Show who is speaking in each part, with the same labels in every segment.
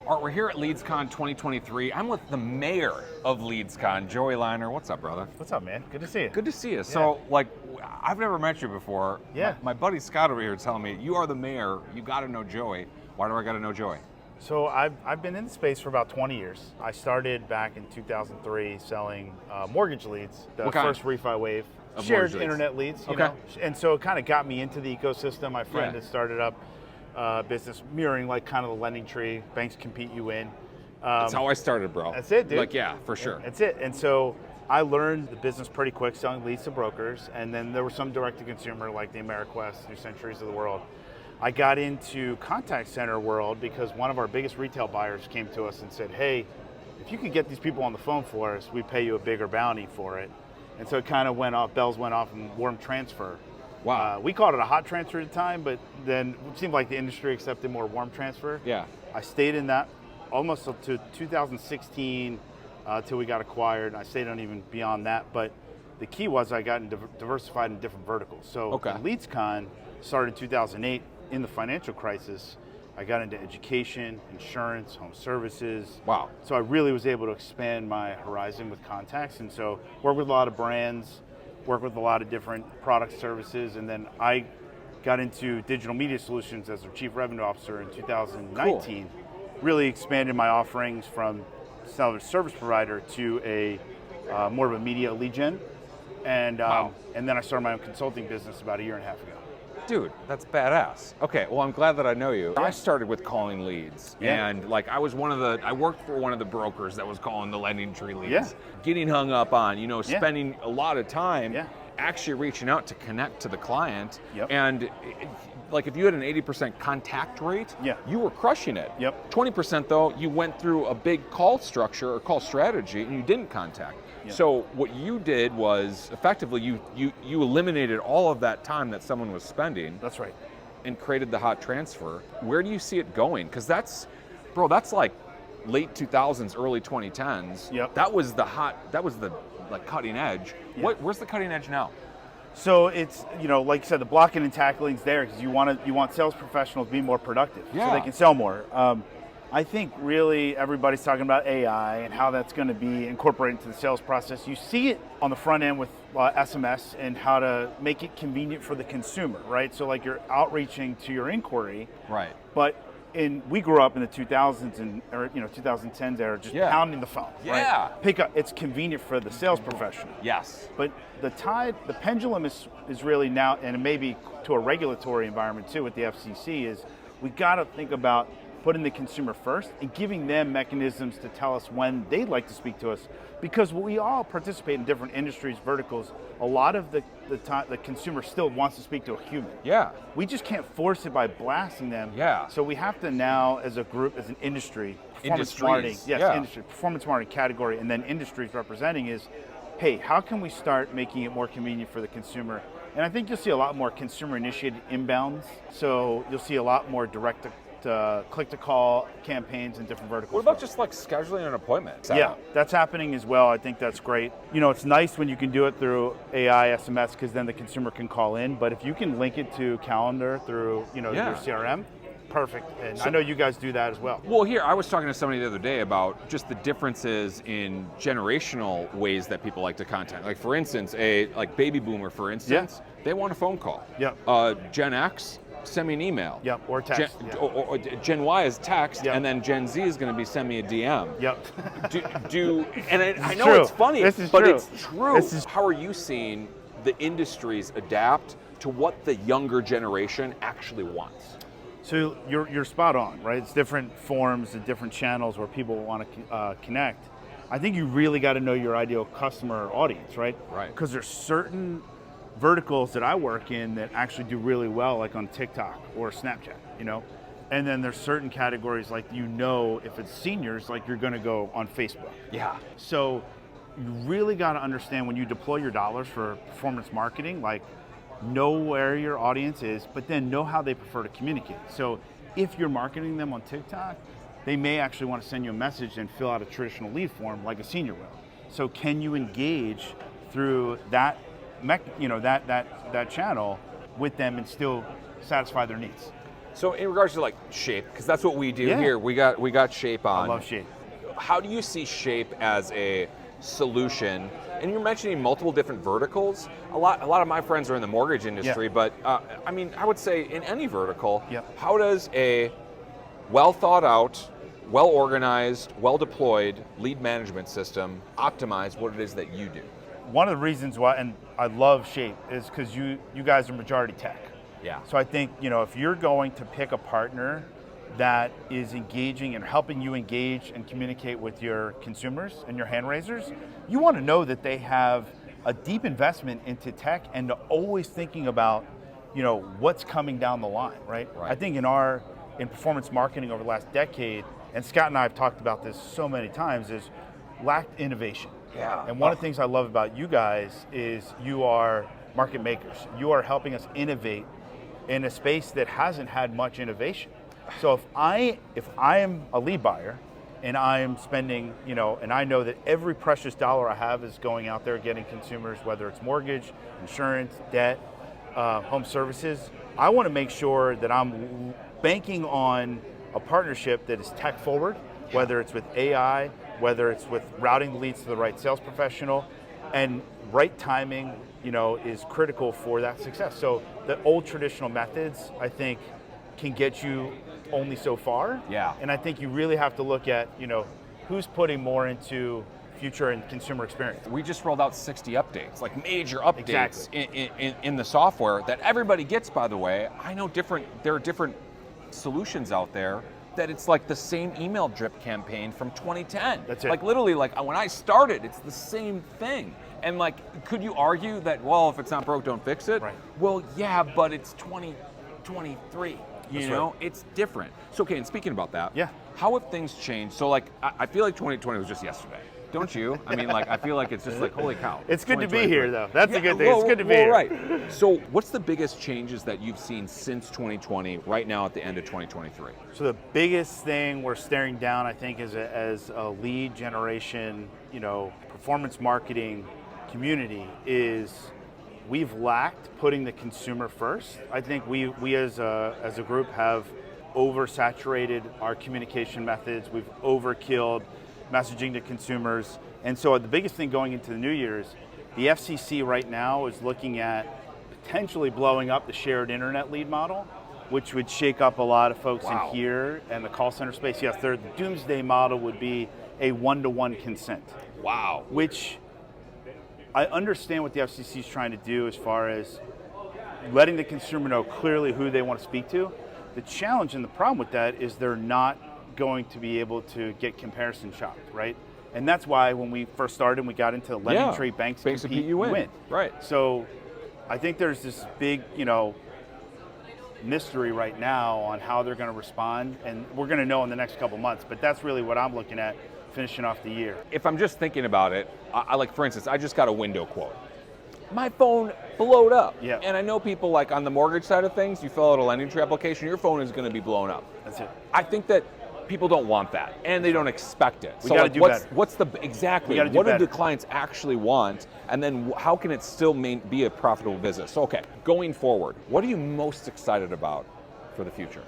Speaker 1: Art, we're here at LeadsCon 2023. I'm with the Mayor of LeadsCon, Joey Liner. What's up, brother?
Speaker 2: What's up, man? Good to see you.
Speaker 1: Good to see you. So, I've never met you before.
Speaker 2: Yeah.
Speaker 1: My buddy Scott over here is telling me, you are the mayor, you gotta know Joey. Why do I gotta know Joey?
Speaker 2: So I've been in the space for about 20 years. I started back in 2003 selling mortgage leads, the first refi wave. Shared internet leads, you know? And so it kind of got me into the ecosystem. My friend had started up business mirroring like kind of the lending tree. Banks compete you in.
Speaker 1: That's how I started, bro.
Speaker 2: That's it, dude.
Speaker 1: Like, yeah, for sure.
Speaker 2: That's it. And so I learned the business pretty quick, selling leads to brokers. And then there was some direct-to-consumer like the AmeriQuest, New Centuries of the world. I got into contact center world because one of our biggest retail buyers came to us and said, hey, if you could get these people on the phone for us, we pay you a bigger bounty for it. And so it kind of went off, bells went off, and warm transfer.
Speaker 1: Wow.
Speaker 2: We called it a hot transfer at the time, but then it seemed like the industry accepted more warm transfer.
Speaker 1: Yeah.
Speaker 2: I stayed in that almost up to 2016 till we got acquired. I stayed on even beyond that, but the key was I got diversified in different verticals. So LeadsCon started in 2008 in the financial crisis. I got into education, insurance, home services.
Speaker 1: Wow.
Speaker 2: So I really was able to expand my horizon with contacts, and so work with a lot of brands, work with a lot of different product services, and then I got into digital media solutions as their chief revenue officer in 2019. Cool. Really expanded my offerings from service provider to a more of a media lead gen, and then I started my own consulting business about a year and a half ago.
Speaker 1: Dude, that's badass. Okay, well, I'm glad that I know you. I started with calling leads, and like I worked for one of the brokers that was calling the lending tree leads, getting hung up on, spending a lot of time actually reaching out to connect to the client, and like if you had an 80% contact rate, you were crushing it. 20% though, you went through a big call structure or call strategy and you didn't contact. So what you did was effectively you eliminated all of that time that someone was spending.
Speaker 2: That's right.
Speaker 1: And created the hot transfer. Where do you see it going? Because that's like late 2000s, early 2010s. That was the like cutting edge. Where's the cutting edge now?
Speaker 2: So it's, like you said, the blocking and tackling's there because you want sales professionals to be more productive so they can sell more. I think really everybody's talking about AI and how that's going to be incorporated into the sales process. You see it on the front end with SMS and how to make it convenient for the consumer, right? So like you're outreaching to your inquiry,
Speaker 1: right?
Speaker 2: But we grew up in the 2000s or 2010s era, just pounding the phone. Right? Pick up. It's convenient for the sales professional.
Speaker 1: Yes.
Speaker 2: But the pendulum is really now, and maybe to a regulatory environment too with the FCC, is we got to think about putting the consumer first and giving them mechanisms to tell us when they'd like to speak to us, because we all participate in different industries, verticals. A lot of the time, the consumer still wants to speak to a human. We just can't force it by blasting them. So we have to now, as a group, as an industry, performance marketing category, and then industries representing is, hey, how can we start making it more convenient for the consumer? And I think you'll see a lot more consumer-initiated inbounds. So you'll see a lot more direct click-to-call campaigns in different verticals.
Speaker 1: What about just like scheduling an appointment?
Speaker 2: That's happening as well. I think that's great. It's nice when you can do it through AI SMS because then the consumer can call in. But if you can link it to calendar through your CRM, perfect. And I know you guys do that as well.
Speaker 1: Well, here, I was talking to somebody the other day about just the differences in generational ways that people like to contact. Like for instance, like baby boomer, for instance, they want a phone call. Gen X, send me an email.
Speaker 2: Or text.
Speaker 1: Or Gen Y is text, and then Gen Z is going to be send me a DM. I know it's funny, but it's true. How are you seeing the industries adapt to what the younger generation actually wants?
Speaker 2: So you're spot on, right? It's different forms and different channels where people want to connect. I think you really got to know your ideal customer audience, right? Because there's certain verticals that I work in that actually do really well, like on TikTok or Snapchat, and then there's certain categories like if it's seniors, like you're going to go on Facebook. So you really got to understand when you deploy your dollars for performance marketing, like know where your audience is, but then know how they prefer to communicate. So if you're marketing them on TikTok, they may actually want to send you a message and fill out a traditional lead form like a senior will. So can you engage through that that channel with them and still satisfy their needs?
Speaker 1: So in regards to like Shape, because that's what we do
Speaker 2: Yeah.
Speaker 1: here, we got Shape on.
Speaker 2: I love Shape.
Speaker 1: How do you see Shape as a solution? And you're mentioning multiple different verticals. A lot of my friends are in the mortgage industry, but I mean, I would say in any vertical, how does a well thought out, well organized, well deployed lead management system optimize what it is that you do?
Speaker 2: One of the reasons why, and I love Shape, is because you guys are majority tech.
Speaker 1: Yeah.
Speaker 2: So I think, if you're going to pick a partner that is engaging and helping you engage and communicate with your consumers and your hand raisers, you want to know that they have a deep investment into tech and always thinking about, what's coming down the line, right? I think in performance marketing over the last decade, and Scott and I have talked about this so many times, is lacked innovation.
Speaker 1: Yeah.
Speaker 2: And one of the things I love about you guys is you are market makers. You are helping us innovate in a space that hasn't had much innovation. So if I am a lead buyer and I'm spending, and I know that every precious dollar I have is going out there getting consumers, whether it's mortgage, insurance, debt, home services, I want to make sure that I'm banking on a partnership that is tech forward, whether it's with AI, whether it's with routing the leads to the right sales professional, and right timing, is critical for that success. So the old traditional methods, I think, can get you only so far.
Speaker 1: Yeah.
Speaker 2: And I think you really have to look at, who's putting more into future and consumer experience.
Speaker 1: We just rolled out 60 updates, like major updates in the software that everybody gets, by the way. I know there are different solutions out there that it's like the same email drip campaign from 2010.
Speaker 2: That's it.
Speaker 1: Like literally, like when I started, it's the same thing. And like, could you argue that, well, if it's not broke, don't fix it?
Speaker 2: Right.
Speaker 1: Well, yeah, but it's 2023.
Speaker 2: That's right.
Speaker 1: It's different. So, okay, and speaking about that,
Speaker 2: Yeah.
Speaker 1: how have things changed? So, like, I feel like 2020 was just yesterday. Don't you? I mean, like, I feel like it's just like, holy cow.
Speaker 2: It's good to be here, though. That's a good thing.
Speaker 1: Well,
Speaker 2: it's good to be here.
Speaker 1: Right. So, what's the biggest changes that you've seen since 2020, right now at the end of 2023?
Speaker 2: So the biggest thing we're staring down, I think, as a lead generation, performance marketing community is we've lacked putting the consumer first. I think we as a group have oversaturated our communication methods. We've overkilled messaging to consumers. And so the biggest thing going into the new year is the FCC right now is looking at potentially blowing up the shared internet lead model, which would shake up a lot of folks in here and the call center space. Yes, the doomsday model would be a one-to-one consent.
Speaker 1: Wow.
Speaker 2: Which I understand what the FCC is trying to do as far as letting the consumer know clearly who they want to speak to. The challenge and the problem with that is they're not going to be able to get comparison shopped, right? And that's why when we first started and we got into lending tree, banks compete, you win.
Speaker 1: Right.
Speaker 2: So I think there's this big, mystery right now on how they're going to respond, and we're going to know in the next couple months, but that's really what I'm looking at finishing off the year.
Speaker 1: If I'm just thinking about it, I like, for instance, I just got a window quote. My phone blowed up.
Speaker 2: Yeah.
Speaker 1: And I know people like on the mortgage side of things, you fill out a lending tree application, your phone is going to be blown up.
Speaker 2: That's it.
Speaker 1: I think that people don't want that, and they don't expect it.
Speaker 2: We got to do better.
Speaker 1: What do the clients actually want, and then how can it still be a profitable business? So, okay, going forward, what are you most excited about for the future?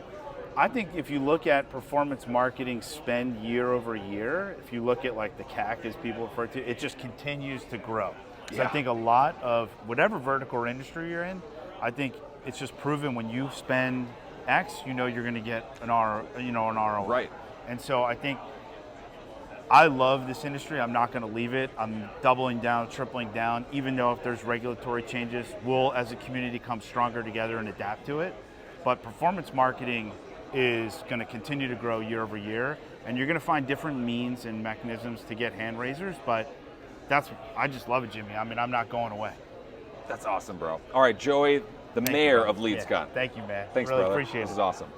Speaker 2: I think if you look at performance marketing spend year over year, if you look at like the CAC as people refer to, it just continues to grow. So I think a lot of whatever vertical or industry you're in, I think it's just proven when you spend X, you're going to get an ROI.
Speaker 1: Right.
Speaker 2: And so I think I love this industry. I'm not going to leave it. I'm doubling down, tripling down, even though if there's regulatory changes, we'll as a community come stronger together and adapt to it. But performance marketing is going to continue to grow year over year, and you're going to find different means and mechanisms to get hand raisers, but I just love it, Jimmy. I mean, I'm not going away.
Speaker 1: That's awesome, bro. All right, Joey, the mayor of LeadsCon.
Speaker 2: Yeah, thank you, man.
Speaker 1: Thanks,
Speaker 2: really
Speaker 1: brother.
Speaker 2: Appreciate it.
Speaker 1: This is awesome.